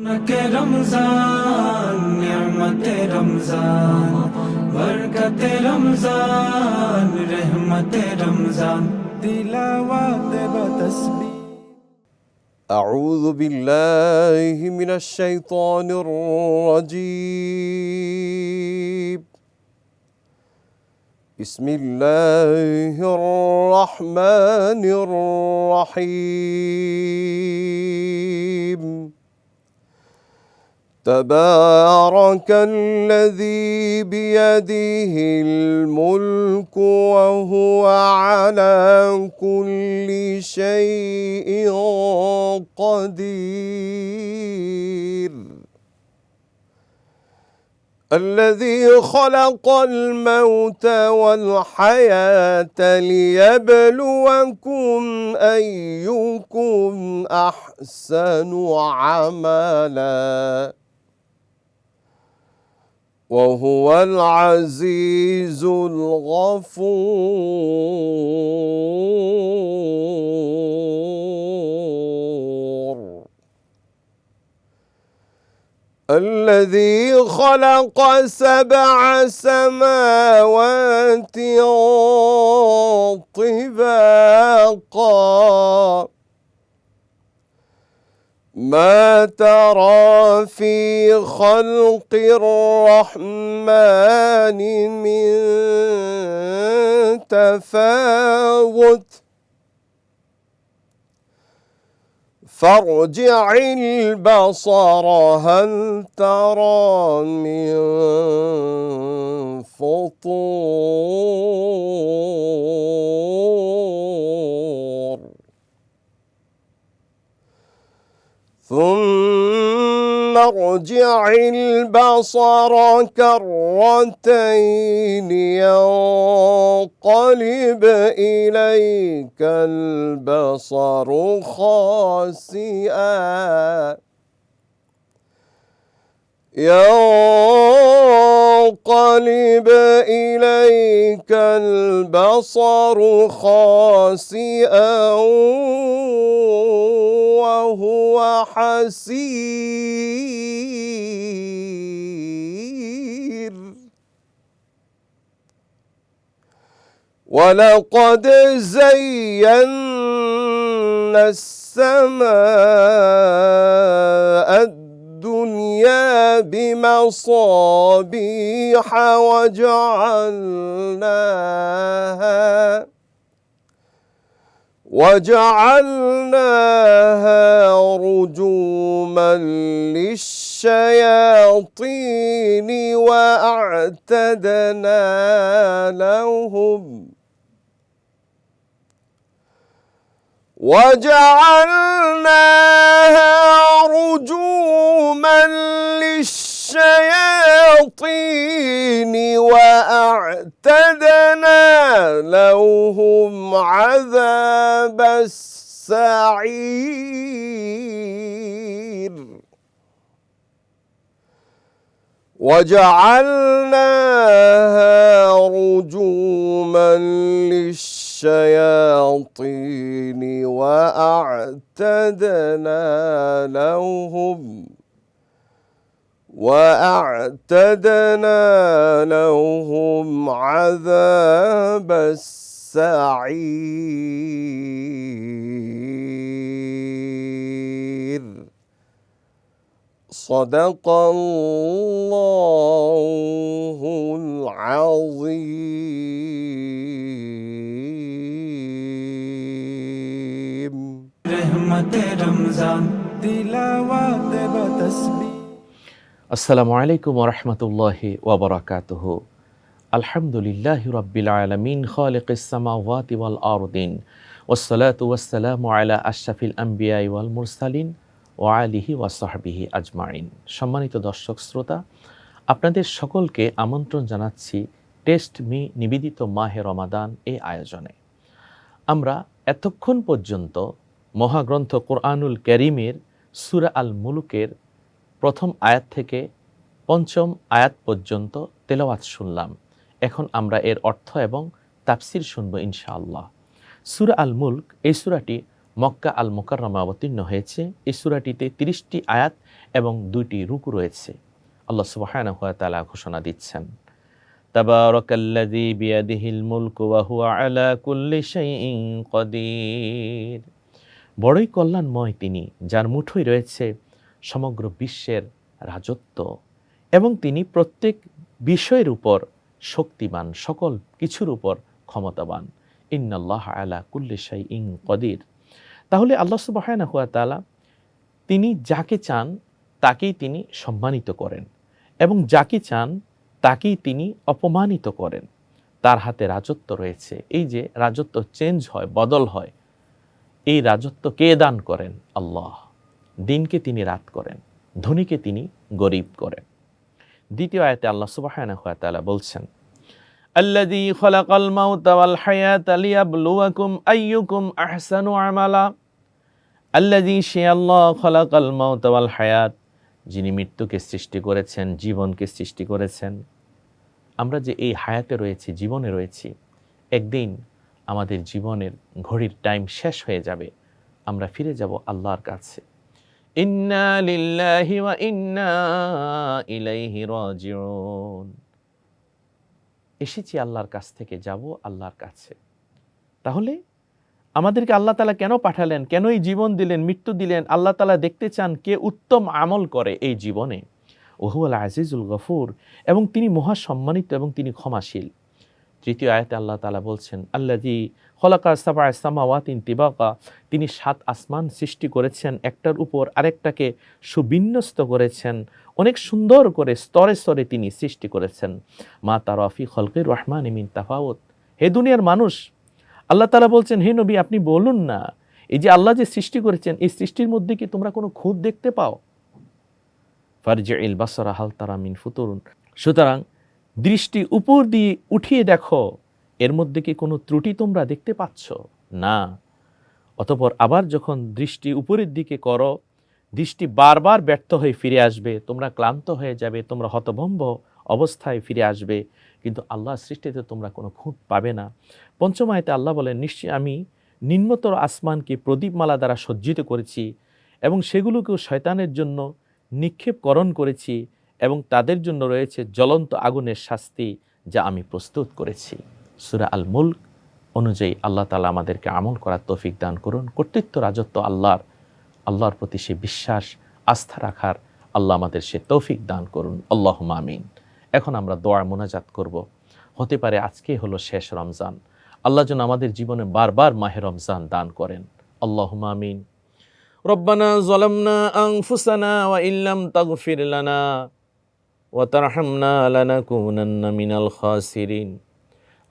के रमजान नियमते रमजान बरकते रमजान रहमते रमजान तिलावत बतस्बीह। أعوذ بالله من الشيطان الرجيم. بسم الله الرحمن الرحيم. تبارك الذي بيده الملك وهو على كل شيء قدير. الذي خلق الموت والحياة ليبلوكم أيكم أحسن عملا وهو العزيز الغفور. الذي خلق 7 سماوات طباقا ما ترى في خلق الرحمن من تفاوت فارجع البصر هل ترى من فطور ثم ارجع البصر كرتين ينقلب إليك البصر خاسئا ينقلب إليك البصر خاسئا وهو حسير. ولقد زينا السماء الدنيا بمصابيح وجعلناها رجوما للشياطين وأعتدنا لهم عذاب السعير. وجعلناها رجوما للشياطين وأعتدنا لهم عذاب السعير. صدق الله العظيم. रहमत रमजान तिलावत बतस्बीह। আসসালামু আলাইকুম ওয়া রাহমাতুল্লাহি ওয়া বারাকাতুহু। আলহামদুলিল্লাহি রাব্বিল আলামিন খালিকিস সামাওয়াতি ওয়াল আরদিন ওয়াসসালাতু ওয়াসসালামু আলা আশরাফিল আম্বিয়া ওয়াল মুরসালিন ওয়া আলিহি ওয়া সাহবিহি আজমাইন। সম্মানিত দর্শক শ্রোতা, আপনাদের সকলকে আমন্ত্রণ জানাচ্ছি টেস্ট মি নিবেদিত মাহে রমাদান এই আয়োজনে। আমরা এতক্ষণ পর্যন্ত মহাগ্রন্থ কোরআনুল কারীমের সূরা আল মুলুকের প্রথম আয়াত থেকে পঞ্চম আয়াত পর্যন্ত তেলাওয়াত শুনলাম। এখন আমরা এর অর্থ এবং তাফসির শুনব ইনশাআল্লাহ। সূরা আল মুলক এই সূরাটি মক্কা আল মুকাররমা অবতীর্ণ হয়েছে। এই সূরাটিতে 30টি আয়াত এবং 2টি রুকু রয়েছে। আল্লাহ সুবহানাহু ওয়া তাআলা ঘোষণা দিচ্ছেন, তাবারাকাল্লাযী বিয়াদিহিল মুলকু ওয়া হুয়া আলা কুল্লি শাইইন কাদির। বড়ই কল্যাণময় তিনি, যার মুঠোয় রয়েছে সমগ্র বিশ্বের রাজত্ব এবং তিনি প্রত্যেক বিষয়ের উপর শক্তিমান, সকল কিছুর উপর ক্ষমতাবান। ইন্নাল্লাহ আলা কুল্লি শাইইন কাদির। তাহলে আল্লাহ সুবহানাহু ওয়া তাআলা তিনি যাকে চান তাকেই তিনি সম্মানিত করেন এবং যাকে চান তাকেই তিনি অপমানিত করেন। তার হাতে রাজত্ব রয়েছে। এই যে রাজত্ব চেঞ্জ হয়, বদল হয়, এই রাজত্ব কে দান করেন? আল্লাহ। দিনকে তিনি রাত করেন, ধনীকে তিনি গরিব করেন। দ্বিতীয় আয়াতে আল্লাহ সুবহানাহু ওয়া তাআলা বলছেন, আল্লাযী খালাকাল মাউতা ওয়াল হায়াতা লিয়াবলুয়াকুম আইয়ুকুম আহসানু আমালা। আল্লাযী সে আল্লাহ খালাকাল মাউতা ওয়াল হায়াত, যিনি মৃত্যুকে সৃষ্টি করেছেন, জীবনকে সৃষ্টি করেছেন। আমরা যে এই হায়াতে রয়েছি, জীবনে রয়েছি, একদিন আমাদের জীবনের ঘড়ির টাইম শেষ হয়ে যাবে, আমরা ফিরে যাব আল্লাহর কাছে। ইন্না লিল্লাহি ওয়া ইন্না ইলাইহি রাজিউন। এসেছি আল্লাহর কাছ থেকে, যাব আল্লাহর কাছে। তাহলে আমাদেরকে আল্লাহ তাআলা কেন পাঠালেন, কেন এই জীবন দিলেন, মৃত্যু দিলেন? আল্লাহ তাআলা দেখতে চান কে উত্তম আমল করে এই জীবনে। ওহুয়াল আজিজুল গফুর, এবং তিনি মহা সম্মানিত এবং তিনি ক্ষমাশীল। তৃতীয় আয়াতে আল্লাহ তাআলা বলছেন, আল্লাযী খলাকা সাবআ সামাওয়াতিন তিবাকা, তিনি 7 আসমান সৃষ্টি করেছেন, একটার উপর আরেকটাকে সুবিন্যস্ত করেছেন, অনেক সুন্দর করে স্তরে স্তরে তিনি সৃষ্টি করেছেন। মা তারা ফি খলকির রহমানি মিন তাফাউত। হে দুনিয়ার মানুষ, আল্লাহ তাআলা বলছেন, হে নবী আপনি বলুন না, এই যে আল্লাহ যে সৃষ্টি করেছেন, এই সৃষ্টির মধ্যে কি তোমরা কোনো খুঁত দেখতে পাও? ফারজিইল বাসরা হাল তারা মিন ফুতুরুন। সুতরাং দৃষ্টি উপর দিয়ে উঠিয়ে দেখো, এর মধ্যে কি কোনো ত্রুটি তোমরা দেখতে পাচ্ছ? না। অতঃপর আবার যখন দৃষ্টি উপরের দিকে করো, দৃষ্টি বারবার ব্যর্থ হয়ে ফিরে আসবে, তোমরা ক্লান্ত হয়ে যাবে, তোমরা হতভম্ব অবস্থায় ফিরে আসবে, কিন্তু আল্লাহর সৃষ্টিতে তোমরা কোনো খুঁত পাবে না। পঞ্চম আয়াতে আল্লাহ বলেন, নিশ্চয়ই আমি নিম্নতর আসমানকে প্রদীপমালা দ্বারা সজ্জিত করেছি এবং সেগুলোকেও শয়তানের জন্য নিক্ষেপকরণ করেছি এবং তাদের জন্য রয়েছে জ্বলন্ত আগুনের শাস্তি, যা আমি প্রস্তুত করেছি। সূরা আল মুলক অনুযায়ী আল্লাহ তাআলা আমাদেরকে আমল করার তৌফিক দান করুন। কর্তৃত্ব রাজত্ব আল্লাহর, আল্লাহর প্রতি সে বিশ্বাস আস্থা রাখার আল্লাহ আমাদের সে তৌফিক দান করুন। আল্লাহুম্মা আমিন। এখন আমরা দোয়া মোনাজাত করব। হতে পারে আজকে হলো শেষ রমজান, আল্লাহ যেন আমাদের জীবনে বারবার মাহে রমজান দান করেন। আল্লাহুম্মা আমিন। রব্বানা যালামনা আনফুসানা ওয়া ইল্লাম তাগফির লানা ওয়া তারহামনা লানাকুনান্না মিনাল খাসিরিন।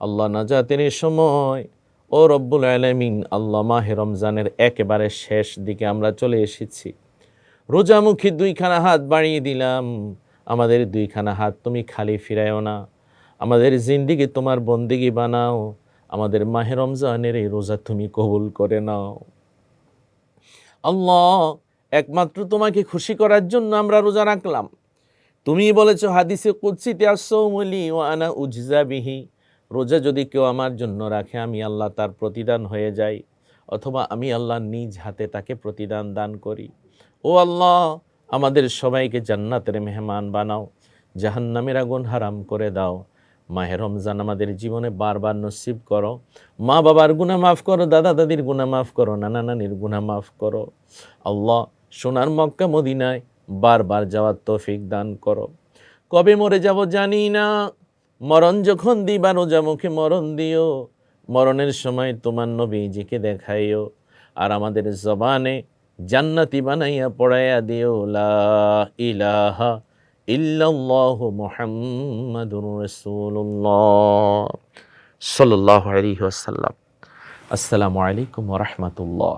আল্লাহ নাজাতের সময়, ও রব্বুল আলামিন, আল্লাহ মাহে রমজানের একেবারে শেষ দিকে আমরা চলে এসেছি। রোজামুখী 2খানা হাত বাড়িয়ে দিলাম, আমাদের 2খানা হাত তুমি খালি ফিরায়ও না। আমাদের জিন্দেগি তোমার বন্দেগি বানাও, আমাদের মাহে রমজানের এই রোজা তুমি কবুল করে নাও। আল্লাহ, একমাত্র তোমাকে খুশি করার জন্য আমরা রোজা রাখলাম। তুমি বলেছো হাদিসে কুদসিতে, আস-সাওমু লি ওয়া আনা উজজা বিহি, রোজা যদি কেউ আমার জন্য রাখে আমি আল্লাহ তার প্রতিদান হয়ে যাই, অথবা আমি আল্লাহ নিজ হাতে তাকে প্রতিদান দান করি। ও আল্লাহ, আমাদের সবাইকে জান্নাতের মেহমান বানাও, জাহান্নামের আগুন হারাম করে দাও। মাহে রমজান আমাদের জীবনে বারবার নসিব করো। মা বাবার গুনাহ মাফ করো, দাদা দাদির গুনাহ মাফ করো, নানা নানির গুনাহ মাফ করো। আল্লাহ, সোনার মক্কা মদিনায় বারবার যাওয়ার তৌফিক দান করো। কবে মরে যাব জানি না, মরণ যখন দিবা রোজা মুখে মরণ দিও। মরণের সময় তোমার নবীজিকে দেখাইও, আর আমাদের জবানে জান্নাতি বানাইয়া পড়াইয়া দিও, লা ইলাহা ইল্লাল্লাহু মুহাম্মাদুর রাসূলুল্লাহ সাল্লাল্লাহু আলাইহি ওয়াসাল্লাম। আসসালামু আলাইকুম ওয়া রাহমাতুল্লাহ।